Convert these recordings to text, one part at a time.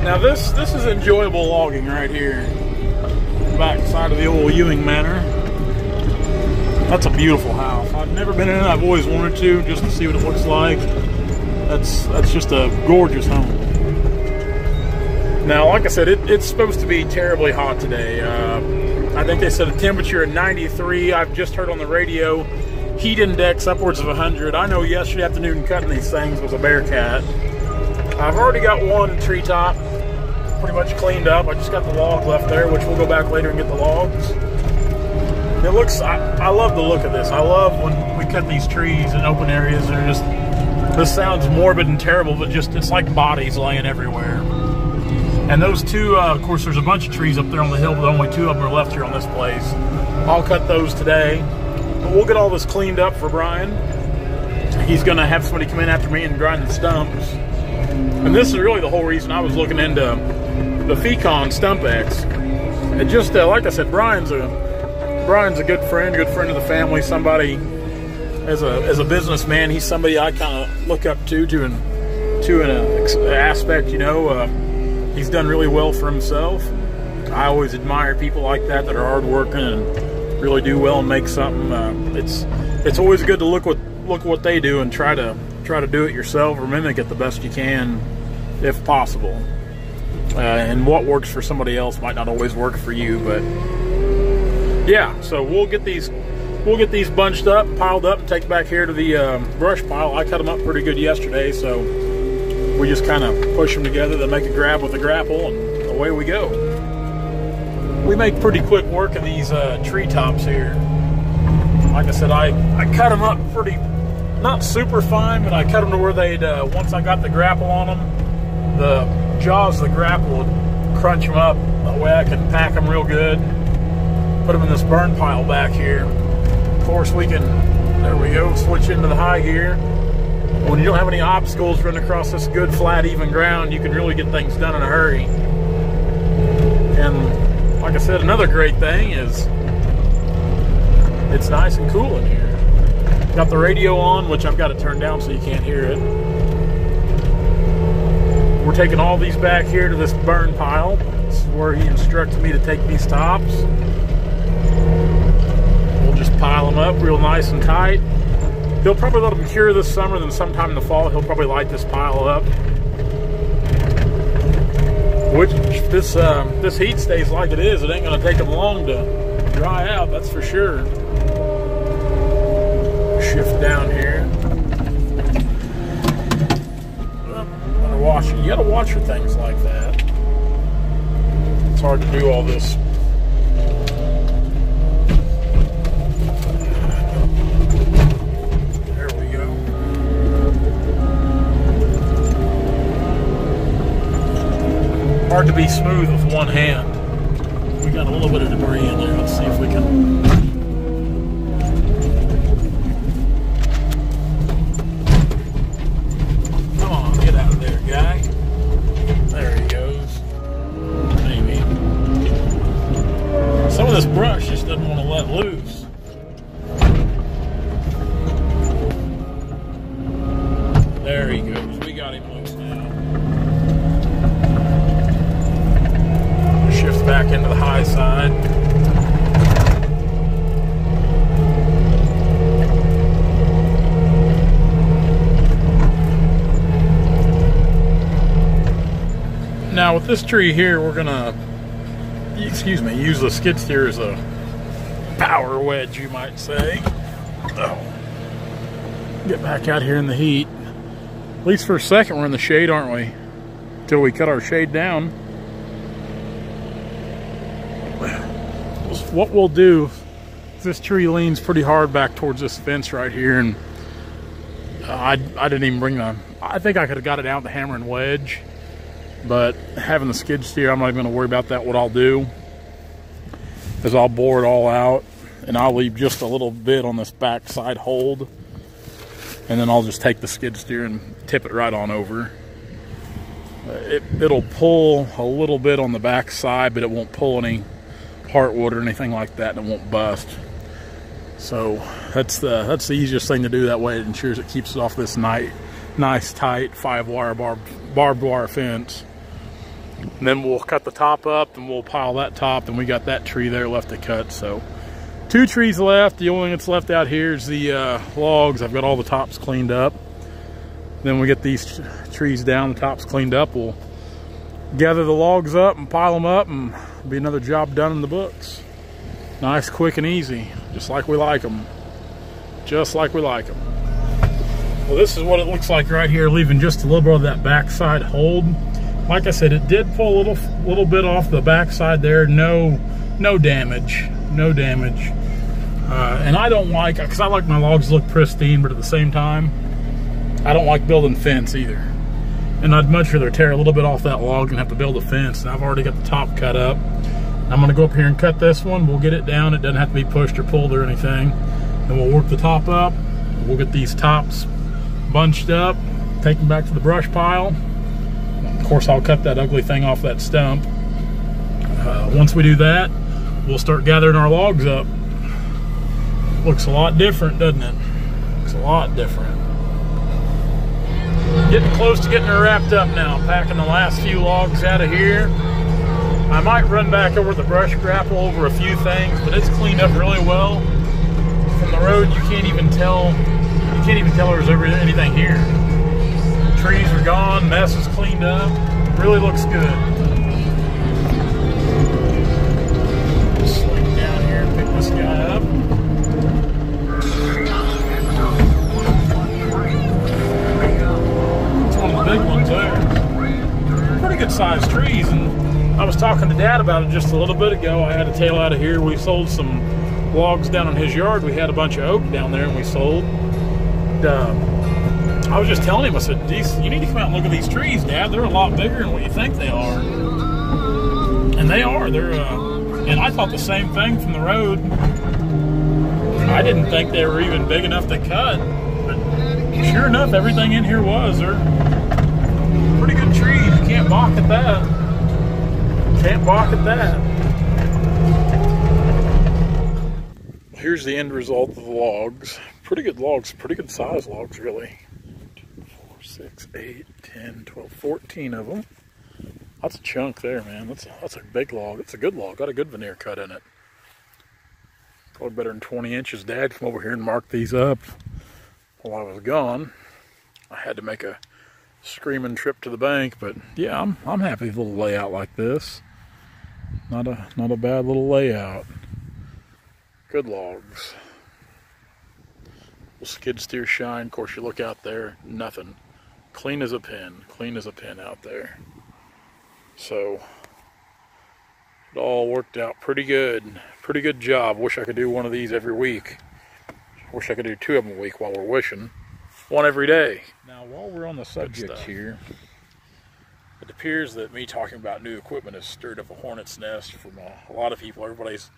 Now this is enjoyable logging right here. Back side of the old Ewing Manor. That's a beautiful house. I've never been in it. I've always wanted to, just to see what it looks like. That's just a gorgeous home. Now, like I said, it's supposed to be terribly hot today. I think they said a temperature of 93. I've just heard on the radio, heat index upwards of 100. I know yesterday afternoon cutting these things was a Bearcat. I've already got one treetop pretty much cleaned up. I just got the log left there, which we'll go back later and get the logs. It looks, I love the look of this. I love when we cut these trees in open areas. They're just, this sounds morbid and terrible, but just, it's like bodies laying everywhere. And those two, of course, there's a bunch of trees up there on the hill, but only two of them are left here on this place. I'll cut those today. But we'll get all this cleaned up for Brian. He's gonna have somebody come in after me and grind the stumps. And this is really the whole reason I was looking into the Fecon Stump X. It just, like I said, Brian's a good friend of the family. Somebody, as a businessman, he's somebody I kind of look up to an aspect, you know. He's done really well for himself. I always admire people like that are hardworking and really do well and make something. It's always good to look what they do and try to do it yourself or mimic it the best you can, if possible. And what works for somebody else might not always work for you, but yeah. So we'll get these bunched up, piled up, and take back here to the brush pile. I cut them up pretty good yesterday, so we just kind of push them together, then make a grab with a grapple, and away we go. We make pretty quick work of these treetops here. Like I said, I cut them up pretty, not super fine, but I cut them to where they'd, once I got the grapple on them, the jaws of the grapple would crunch them up. That way I can pack them real good. Put them in this burn pile back here. Of course, we can, there we go, switch into the high gear. When you don't have any obstacles running across this good, flat, even ground, you can really get things done in a hurry. And like I said, another great thing is it's nice and cool in here. Got the radio on, which I've got to turn down so you can't hear it. We're taking all these back here to this burn pile. This is where he instructed me to take these tops. We'll just pile them up real nice and tight. He'll probably let them cure this summer, then sometime in the fall he'll probably light this pile up. Which, if this heat stays like it is, it ain't going to take them long to dry out, that's for sure. Shift down here. You gotta watch for things like that. It's hard to do all this. There we go. Hard to be smooth with one hand. We got a little bit of debris in there. Let's see if we can. This brush just doesn't want to let loose. There he goes. We got him loose now. Shift back into the high side. Now with this tree here, we're gonna use the skid steer as a power wedge, you might say. Oh. Get back out here in the heat. At least for a second we're in the shade, aren't we? Until we cut our shade down. What we'll do, this tree leans pretty hard back towards this fence right here, and I didn't even bring the, I think I could have got it out with the hammer and wedge, but having the skid steer, I'm not even going to worry about that. What I'll do is I'll bore it all out, and I'll leave just a little bit on this back side hold, and then I'll just take the skid steer and tip it right on over. It'll pull a little bit on the back side, but it won't pull any heartwood or anything like that, and it won't bust. So that's the easiest thing to do. That way it ensures it keeps it off this nice tight 5-wire barbed wire fence. And then we'll cut the top up and we'll pile that top, and we got that tree there left to cut. So 2 trees left. The only thing that's left out here is the logs. I've got all the tops cleaned up. Then we get these trees down, the tops cleaned up. We'll gather the logs up and pile them up, and be another job done in the books. Nice, quick, and easy, just like we like them. Just like we like them. Well, this is what it looks like right here, leaving just a little bit of that backside hold. Like I said, it did pull a little bit off the backside there. No damage, no damage. And I don't like, because I like my logs to look pristine, but at the same time, I don't like building fence either. And I'd much rather tear a little bit off that log than have to build a fence. And I've already got the top cut up. I'm gonna go up here and cut this one. We'll get it down. It doesn't have to be pushed or pulled or anything. And we'll work the top up. We'll get these tops bunched up, take them back to the brush pile. Of course, I'll cut that ugly thing off that stump. Once we do that, we'll start gathering our logs up. Looks a lot different, doesn't it? Looks a lot different. Getting close to getting her wrapped up now. Packing the last few logs out of here. I might run back over the brush grapple over a few things, but it's cleaned up really well. From the road, you can't even tell there's ever anything here. Trees are gone, mess is cleaned up. Really looks good. Just swing down here and pick this guy up. It's one of the big ones there. Pretty good sized trees, and I was talking to Dad about it just a little bit ago. I had a tail out of here. We sold some logs down in his yard. We had a bunch of oak down there, and we sold. I was just telling him, I said, you need to come out and look at these trees, Dad. They're a lot bigger than what you think they are. And they are. And I thought the same thing from the road. I didn't think they were even big enough to cut. But sure enough, everything in here was. They're pretty good trees. You can't balk at that. Can't balk at that. Here's the end result of the logs. Pretty good logs, pretty good size logs, really. 2, 4, 6, 8, 10, 12, 14 of them. That's a chunk there, man. That's a big log. It's a good log. Got a good veneer cut in it. Probably better than 20 inches. Dad came over here and marked these up while I was gone. I had to make a screaming trip to the bank, but yeah, I'm happy with a little layout like this. Not a bad little layout. Good logs. Skid steer shine. Of course, you look out there, nothing. Clean as a pin. Clean as a pin out there. So it all worked out pretty good. Pretty good job. Wish I could do one of these every week. Wish I could do 2 of them a week while we're wishing. 1 every day. Now, while we're on the subject here, it appears that me talking about new equipment has stirred up a hornet's nest from a lot of people. Everybody's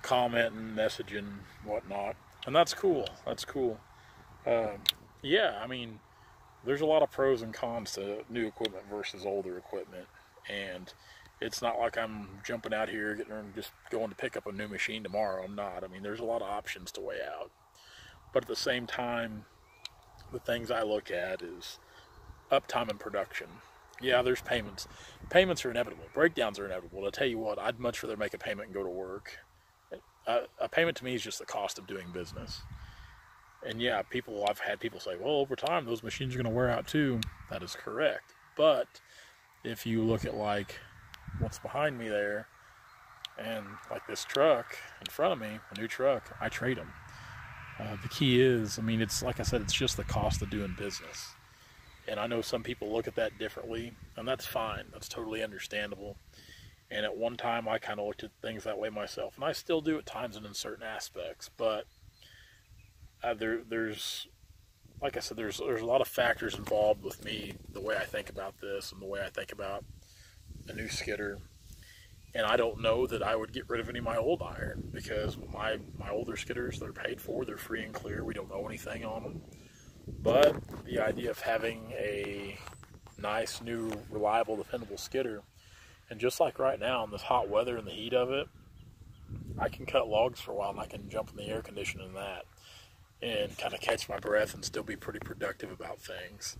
commenting, messaging, whatnot. And that's cool. That's cool. Yeah, I mean, there's a lot of pros and cons to new equipment versus older equipment. And it's not like I'm jumping out here just going to pick up a new machine tomorrow. I'm not. I mean, there's a lot of options to weigh out. But at the same time, the things I look at is uptime and production. Yeah, there's payments. Payments are inevitable. Breakdowns are inevitable. I'll tell you what, I'd much rather make a payment and go to work. A payment to me is just the cost of doing business. And yeah, I've had people say, well, over time, those machines are going to wear out too. That is correct. But if you look at like what's behind me there, and like this truck in front of me, a new truck, I trade them. The key is, I mean, it's like I said, it's just the cost of doing business. And I know some people look at that differently, and that's fine. That's totally understandable. And at one time, I kind of looked at things that way myself. And I still do at times and in certain aspects. But there's, like I said, there's a lot of factors involved with me, the way I think about this and the way I think about a new skidder. And I don't know that I would get rid of any of my old iron, because my older skidders, they're paid for, they're free and clear, we don't know anything on them. But the idea of having a nice, new, reliable, dependable skidder, and just like right now in this hot weather and the heat of it, I can cut logs for a while and I can jump in the air conditioning and that and kind of catch my breath and still be pretty productive about things.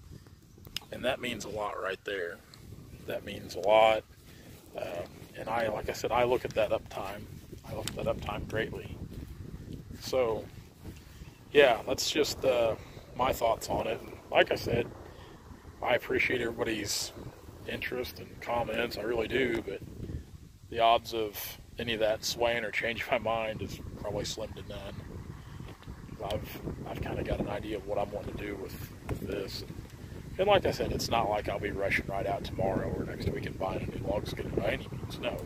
And that means a lot right there. that means a lot. And like I said, I look at that uptime. I look at that uptime greatly. So, yeah, that's just my thoughts on it. Like I said, I appreciate everybody's interest and comments. I really do, but the odds of any of that swaying or changing my mind is probably slim to none. I've kind of got an idea of what I'm wanting to do with this. And like I said, it's not like I'll be rushing right out tomorrow or next week and buying a new log skidder by any means. No,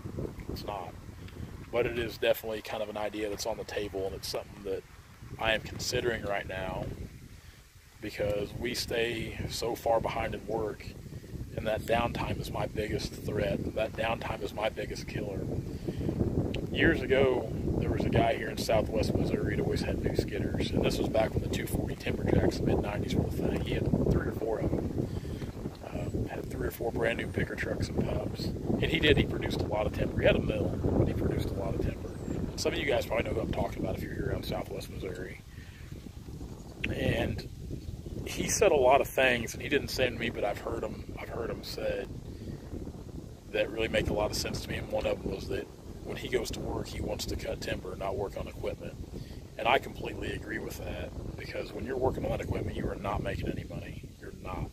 it's not. But it is definitely kind of an idea that's on the table, and it's something that I am considering right now because we stay so far behind in work, and that downtime is my biggest threat. That downtime is my biggest killer. Years ago, there was a guy here in southwest Missouri that always had new skidders, and this was back when the 240 Timberjacks, the mid-90s, were the thing. He had 3 or 4 of them. Had 3 or 4 brand new picker trucks and pups. And he produced a lot of timber. He had a mill, but he produced a lot of timber. Some of you guys probably know who I'm talking about if you're here around southwest Missouri. And he said a lot of things, and he didn't say to me, but I've heard him said that really make a lot of sense to me. And one of them was that when he goes to work, he wants to cut timber, not work on equipment. And I completely agree with that, because when you're working on that equipment, you are not making any money. You're not.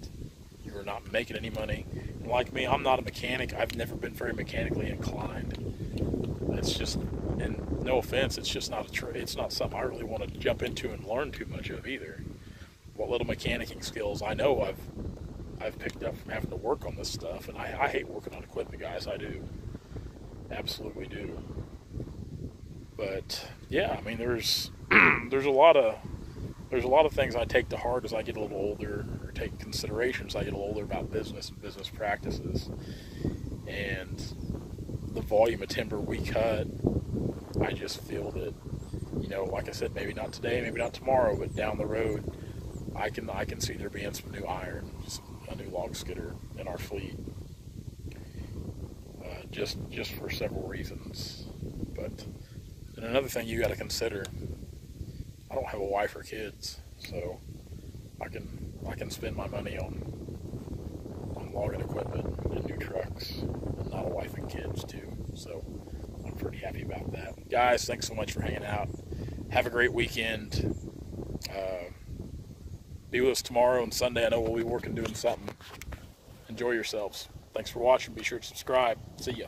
You are not making any money. And like me, I'm not a mechanic. I've never been very mechanically inclined. It's just, and no offense, it's just not it's not something I really want to jump into and learn too much of either. What little mechanicking skills I know I've picked up from having to work on this stuff, and I hate working on equipment, guys. I do. Absolutely do. But yeah, I mean, there's a lot of things I take to heart as I get a little older, or take considerations as I get a little older about business and business practices. And the volume of timber we cut, I just feel that, you know, like I said, maybe not today, maybe not tomorrow, but down the road, I can see there being some new iron, a new log skidder in our fleet. Just for several reasons. But and another thing you got to consider, I don't have a wife or kids, so I can spend my money on logging equipment and new trucks, and not a wife and kids too. So I'm pretty happy about that. Guys, thanks so much for hanging out. Have a great weekend. Be with us tomorrow and Sunday. I know we'll be working doing something. Enjoy yourselves. Thanks for watching. Be sure to subscribe. See ya.